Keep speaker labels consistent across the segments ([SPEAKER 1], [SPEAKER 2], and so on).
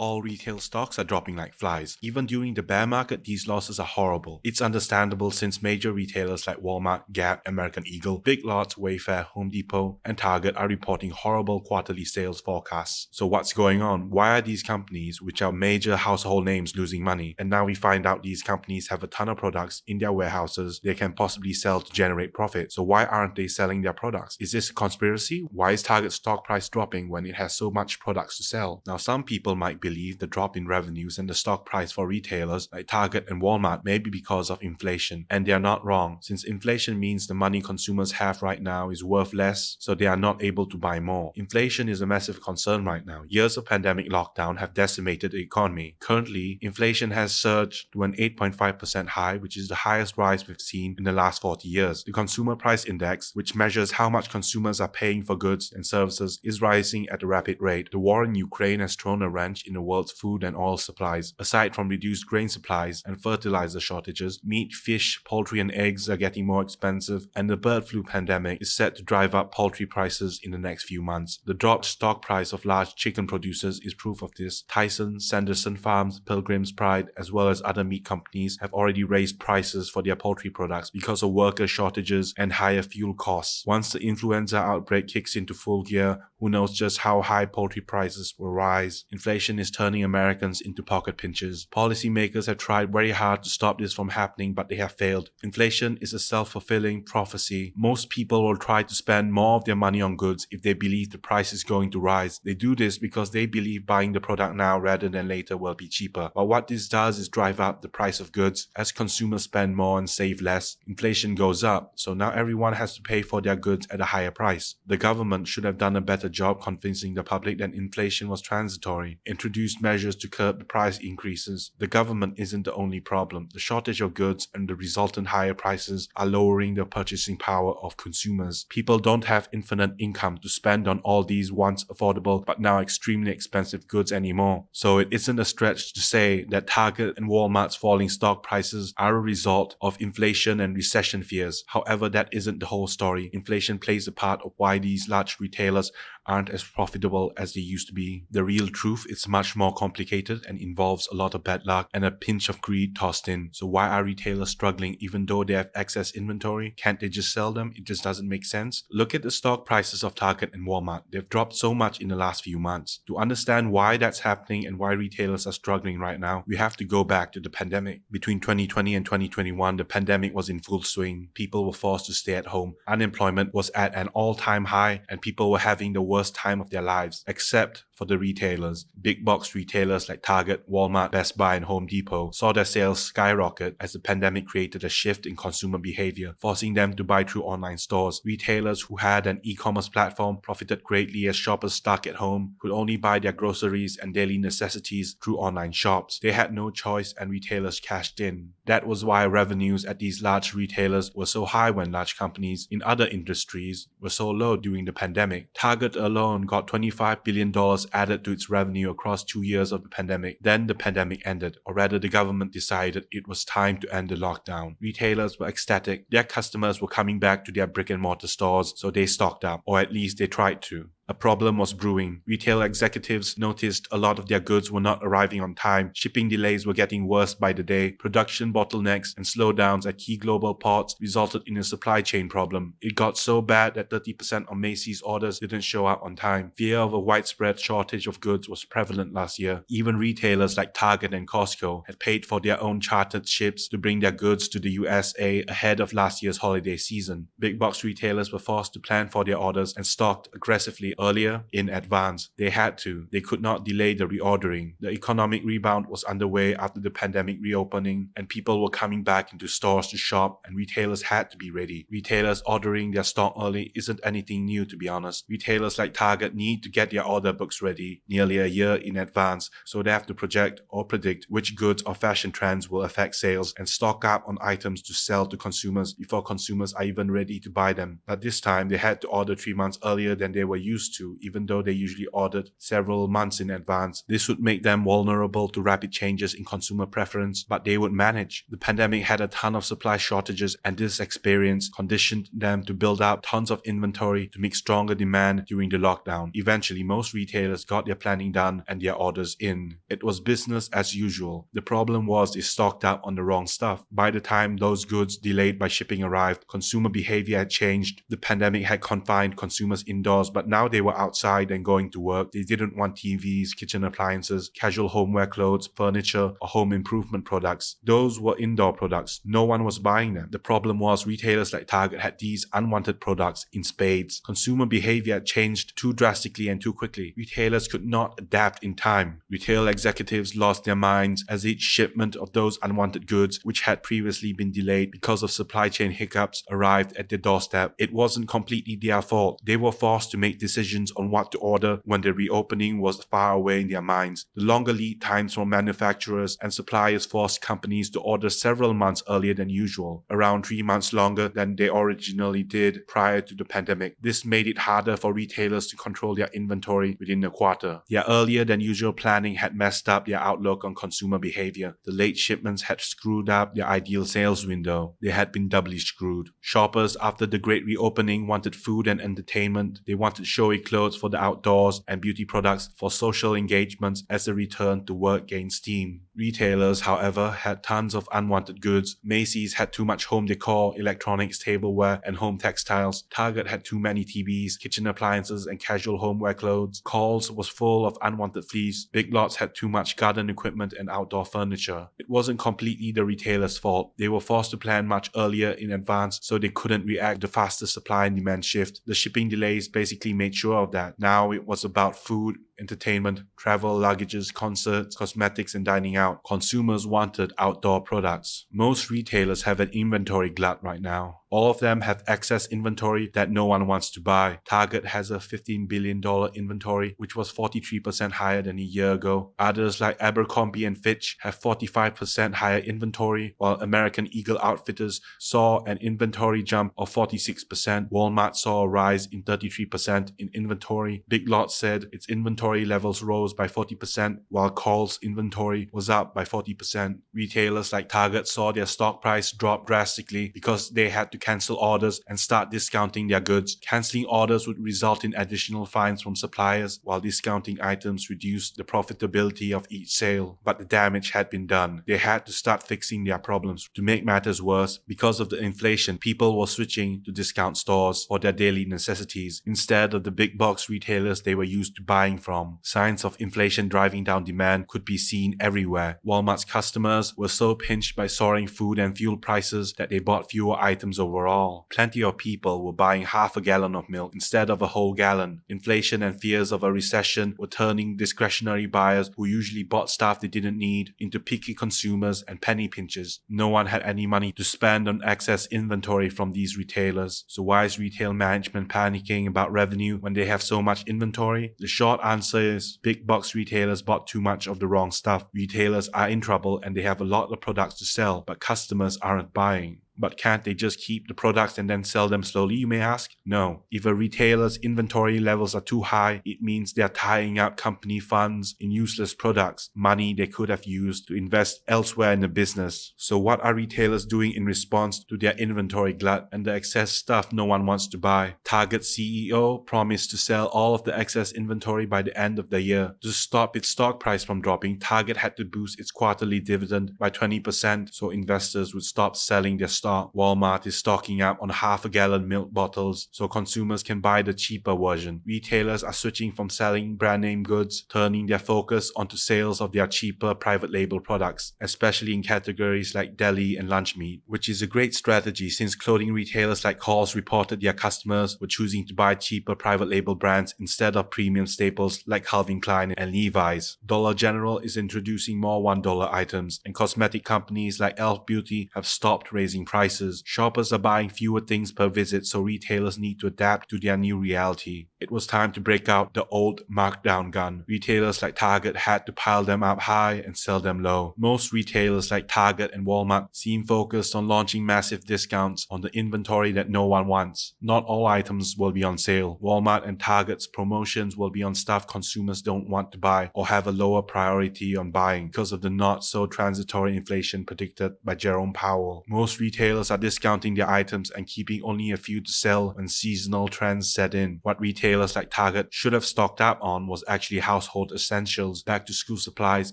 [SPEAKER 1] all retail stocks are dropping like flies. Even during the bear market, these losses are horrible. It's understandable since major retailers like Walmart, Gap, American Eagle, Big Lots, Wayfair, Home Depot, and Target are reporting horrible quarterly sales forecasts. So what's going on? Why are these companies, which are major household names, losing money? And now we find out these companies have a ton of products in their warehouses they can possibly sell to generate profit. So why aren't they selling their products? Is this a conspiracy? Why is Target's stock price dropping when it has so much products to sell? Now, some people might believe the drop in revenues and the stock price for retailers like Target and Walmart may be because of inflation, and they are not wrong, since inflation means the money consumers have right now is worth less, so they are not able to buy more. Inflation is a massive concern right now. Years of pandemic lockdown have decimated the economy. Currently, inflation has surged to an 8.5% high, which is the highest rise we've seen in the last 40 years. The Consumer Price Index, which measures how much consumers are paying for goods and services, is rising at a rapid rate. The war in Ukraine has thrown a wrench in the world's food and oil supplies. Aside from reduced grain supplies and fertilizer shortages, meat, fish, poultry, and eggs are getting more expensive, and the bird flu pandemic is set to drive up poultry prices in the next few months. The dropped stock price of large chicken producers is proof of this. Tyson, Sanderson Farms, Pilgrim's Pride, as well as other meat companies have already raised prices for their poultry products because of worker shortages and higher fuel costs. Once the influenza outbreak kicks into full gear, who knows just how high poultry prices will rise. Inflation is turning Americans into pocket pinchers. Policymakers have tried very hard to stop this from happening, but they have failed. Inflation is a self-fulfilling prophecy. Most people will try to spend more of their money on goods if they believe the price is going to rise. They do this because they believe buying the product now rather than later will be cheaper. But what this does is drive up the price of goods. As consumers spend more and save less, inflation goes up, so now everyone has to pay for their goods at a higher price. The government should have done a better job convincing the public that inflation was transitory, introduced measures to curb the price increases. The government isn't the only problem. The shortage of goods and the resultant higher prices are lowering the purchasing power of consumers. People don't have infinite income to spend on all these once affordable but now extremely expensive goods anymore. So it isn't a stretch to say that Target and Walmart's falling stock prices are a result of inflation and recession fears. However, that isn't the whole story. Inflation plays a part of why these large retailers aren't as profitable as they used to be. The real truth is much more complicated and involves a lot of bad luck and a pinch of greed tossed in. So why are retailers struggling even though they have excess inventory? Can't they just sell them? It just doesn't make sense. Look at the stock prices of Target and Walmart. They've dropped so much in the last few months. To understand why that's happening and why retailers are struggling right now, we have to go back to the pandemic. Between 2020 and 2021, the pandemic was in full swing. People were forced to stay at home. Unemployment was at an all-time high, and people were having the worst time of their lives, except for the retailers. Big box retailers like Target, Walmart, Best Buy, and Home Depot saw their sales skyrocket as the pandemic created a shift in consumer behavior, forcing them to buy through online stores. Retailers who had an e-commerce platform profited greatly as shoppers stuck at home could only buy their groceries and daily necessities through online shops. They had no choice, and retailers cashed in. That was why revenues at these large retailers were so high when large companies in other industries were so low during the pandemic. Target alone got $25 billion added to its revenue across 2 years of the pandemic. Then the pandemic ended, or rather the government decided it was time to end the lockdown. Retailers were ecstatic. Their customers were coming back to their brick and mortar stores, so they stocked up, or at least they tried to. A problem was brewing. Retail executives noticed a lot of their goods were not arriving on time. Shipping delays were getting worse by the day. Production bottlenecks and slowdowns at key global ports resulted in a supply chain problem. It got so bad that 30% of Macy's orders didn't show up on time. Fear of a widespread shortage of goods was prevalent last year. Even retailers like Target and Costco had paid for their own chartered ships to bring their goods to the USA ahead of last year's holiday season. Big box retailers were forced to plan for their orders and stocked aggressively earlier in advance. They had to. They could not delay the reordering. The economic rebound was underway after the pandemic reopening, and people were coming back into stores to shop, and retailers had to be ready. Retailers ordering their stock early isn't anything new, to be honest. Retailers like Target need to get their order books ready nearly a year in advance, so they have to project or predict which goods or fashion trends will affect sales and stock up on items to sell to consumers before consumers are even ready to buy them. But this time, they had to order 3 months earlier than they were used used to, even though they usually ordered several months in advance. This would make them vulnerable to rapid changes in consumer preference, but they would manage. The pandemic had a ton of supply shortages, and this experience conditioned them to build up tons of inventory to meet stronger demand during the lockdown. Eventually, most retailers got their planning done and their orders in. It was business as usual. The problem was they stocked up on the wrong stuff. By the time those goods delayed by shipping arrived, consumer behavior had changed. The pandemic had confined consumers indoors, but now they were outside and going to work. They didn't want TVs, kitchen appliances, casual homeware clothes, furniture, or home improvement products. Those were indoor products. No one was buying them. The problem was retailers like Target had these unwanted products in spades. Consumer behavior had changed too drastically and too quickly. Retailers could not adapt in time. Retail executives lost their minds as each shipment of those unwanted goods, which had previously been delayed because of supply chain hiccups, arrived at their doorstep. It wasn't completely their fault. They were forced to make decisions on what to order when the reopening was far away in their minds. The longer lead times from manufacturers and suppliers forced companies to order several months earlier than usual, around 3 months longer than they originally did prior to the pandemic. This made it harder for retailers to control their inventory within a quarter. Their earlier than usual planning had messed up their outlook on consumer behavior. The late shipments had screwed up their ideal sales window. They had been doubly screwed. Shoppers after the great reopening wanted food and entertainment. They wanted showy clothes for the outdoors and beauty products for social engagements as the return to work gained steam. Retailers, however, had tons of unwanted goods. Macy's had too much home decor, electronics, tableware, and home textiles. Target had too many TVs, kitchen appliances, and casual homeware clothes. Kohls was full of unwanted fleece. Big Lots had too much garden equipment and outdoor furniture. It wasn't completely the retailer's fault. They were forced to plan much earlier in advance, so they couldn't react to the faster supply and demand shift. The shipping delays basically made sure of that. Now it was about food, entertainment, travel, luggages, concerts, cosmetics, and dining out. Consumers wanted outdoor products. Most retailers have an inventory glut right now. All of them have excess inventory that no one wants to buy. Target has a $15 billion inventory, which was 43% higher than a year ago. Others like Abercrombie and Fitch have 45% higher inventory, while American Eagle Outfitters saw an inventory jump of 46%. Walmart saw a rise in 33% in inventory. Big Lots said its inventory levels rose by 40%, while Kohls' inventory was up by 40%. Retailers like Target saw their stock price drop drastically because they had to cancel orders and start discounting their goods. Canceling orders would result in additional fines from suppliers, while discounting items reduced the profitability of each sale. But the damage had been done. They had to start fixing their problems. To make matters worse, because of the inflation, people were switching to discount stores for their daily necessities instead of the big box retailers they were used to buying from. Signs of inflation driving down demand could be seen everywhere. Walmart's customers were so pinched by soaring food and fuel prices that they bought fewer items overall. Plenty of people were buying half a gallon of milk instead of a whole gallon. Inflation and fears of a recession were turning discretionary buyers who usually bought stuff they didn't need into picky consumers and penny pinchers. No one had any money to spend on excess inventory from these retailers. So why is retail management panicking about revenue when they have so much inventory? The short answer is big box retailers bought too much of the wrong stuff. Retailers are in trouble and they have a lot of products to sell, but customers aren't buying. But can't they just keep the products and then sell them slowly, you may ask? No. If a retailer's inventory levels are too high, it means they are tying up company funds in useless products, money they could have used to invest elsewhere in the business. So what are retailers doing in response to their inventory glut and the excess stuff no one wants to buy? Target's CEO promised to sell all of the excess inventory by the end of the year. To stop its stock price from dropping, Target had to boost its quarterly dividend by 20% so investors would stop selling their stock. Walmart is stocking up on half-a-gallon milk bottles so consumers can buy the cheaper version. Retailers are switching from selling brand name goods, turning their focus onto sales of their cheaper private label products, especially in categories like deli and lunch meat, which is a great strategy since clothing retailers like Kohls reported their customers were choosing to buy cheaper private label brands instead of premium staples like Calvin Klein and Levi's. Dollar General is introducing more $1 items, and cosmetic companies like Elf Beauty have stopped raising prices. prices. Shoppers are buying fewer things per visit, so retailers need to adapt to their new reality. It was time to break out the old markdown gun. Retailers like Target had to pile them up high and sell them low. Most retailers like Target and Walmart seem focused on launching massive discounts on the inventory that no one wants. Not all items will be on sale. Walmart and Target's promotions will be on stuff consumers don't want to buy or have a lower priority on buying because of the not so transitory inflation predicted by Jerome Powell. Most retailers are discounting their items and keeping only a few to sell when seasonal trends set in. What retailers like Target should have stocked up on was actually household essentials, back to school supplies,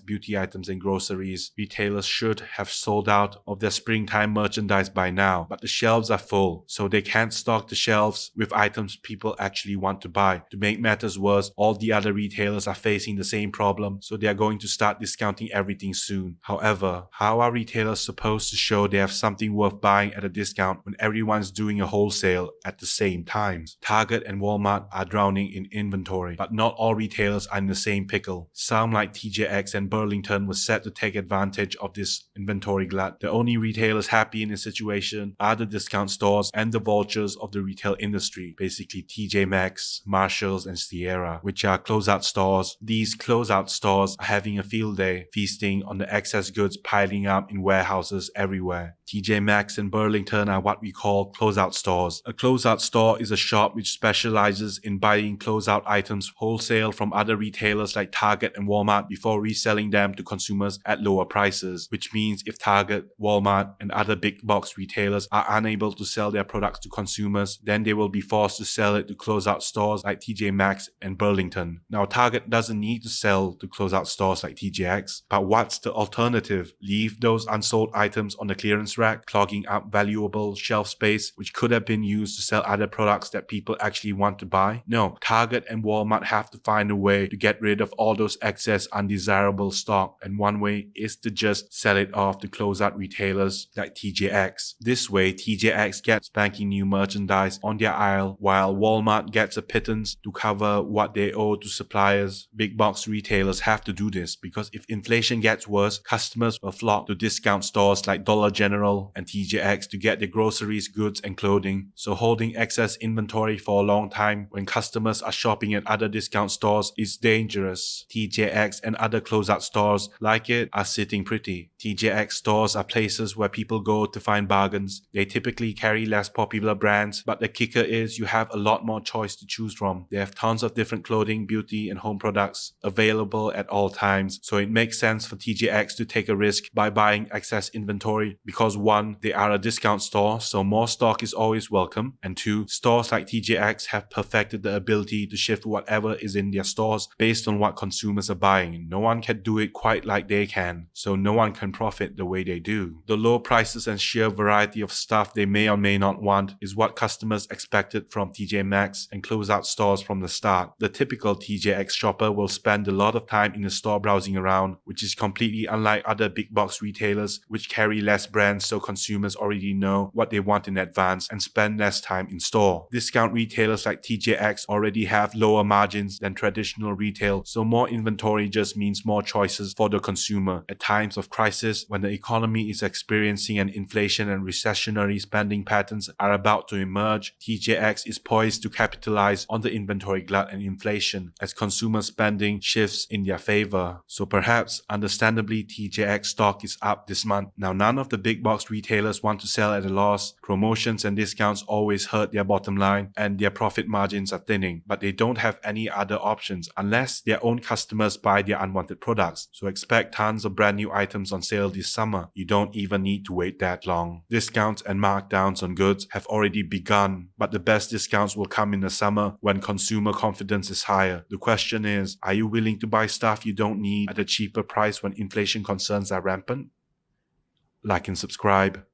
[SPEAKER 1] beauty items, and groceries. Retailers should have sold out of their springtime merchandise by now, but the shelves are full, so they can't stock the shelves with items people actually want to buy. To make matters worse, all the other retailers are facing the same problem, so they are going to start discounting everything soon. However, how are retailers supposed to show they have something worth buying at a discount when everyone's doing a wholesale at the same time? Target and Walmart are drowning in inventory, but not all retailers are in the same pickle. Some like TJX and Burlington were set to take advantage of this inventory glut. The only retailers happy in this situation are the discount stores and the vultures of the retail industry, basically TJ Maxx, Marshalls, and Sierra, which are closeout stores. These closeout stores are having a field day, feasting on the excess goods piling up in warehouses everywhere. TJ Maxx and Burlington are what we call closeout stores. A closeout store is a shop which specializes in buying closeout items wholesale from other retailers like Target and Walmart before reselling them to consumers at lower prices, which means if Target, Walmart, and other big box retailers are unable to sell their products to consumers, then they will be forced to sell it to closeout stores like TJ Maxx and Burlington. Now, Target doesn't need to sell to closeout stores like TJX, but what's the alternative? Leave those unsold items on the clearance rack, clogging up valuable shelf space which could have been used to sell other products that people actually want to buy? No, Target and Walmart have to find a way to get rid of all those excess undesirable stock, and one way is to just sell it off to closeout retailers like TJX. This way, TJX gets spanking new merchandise on their aisle while Walmart gets a pittance to cover what they owe to suppliers. Big box retailers have to do this because if inflation gets worse, customers will flock to discount stores like Dollar General and TJX to get their groceries, goods, and clothing. So holding excess inventory for a long time when customers are shopping at other discount stores is dangerous. TJX and other closeout stores like it are sitting pretty. TJX stores are places where people go to find bargains. They typically carry less popular brands, but the kicker is you have a lot more choice to choose from. They have tons of different clothing, beauty, and home products available at all times, so it makes sense for TJX to take a risk by buying excess inventory because 1, they are a discount store, so more stock is always welcome, and 2, stores like TJX have perfected the ability to shift whatever is in their stores based on what consumers are buying. No one can do it quite like they can, so no one can profit the way they do. The low prices and sheer variety of stuff they may or may not want is what customers expected from TJ Maxx and closeout stores from the start. The typical TJX shopper will spend a lot of time in the store browsing around, which is completely unlike other big box retailers which carry less brands, so consumers already know what they want in advance and spend less time in store. Discount retailers like TJX already have lower margins than traditional retail, so more inventory just means more choices for the consumer. At times of crisis, when the economy is experiencing an inflation and recessionary spending patterns are about to emerge, TJX is poised to capitalize on the inventory glut and inflation as consumer spending shifts in their favor. So perhaps, understandably, TJX stock is up this month. Now, none of the big box retailers want to sell at a loss. Promotions and discounts always hurt their bottom line and their profit margins are thinning, but they don't have any other options unless their own customers buy their unwanted products. So expect tons of brand new items on sale this summer. You don't even need to wait that long. Discounts and markdowns on goods have already begun, but the best discounts will come in the summer when consumer confidence is higher. The question is, are you willing to buy stuff you don't need at a cheaper price when inflation concerns are rampant? Like and subscribe.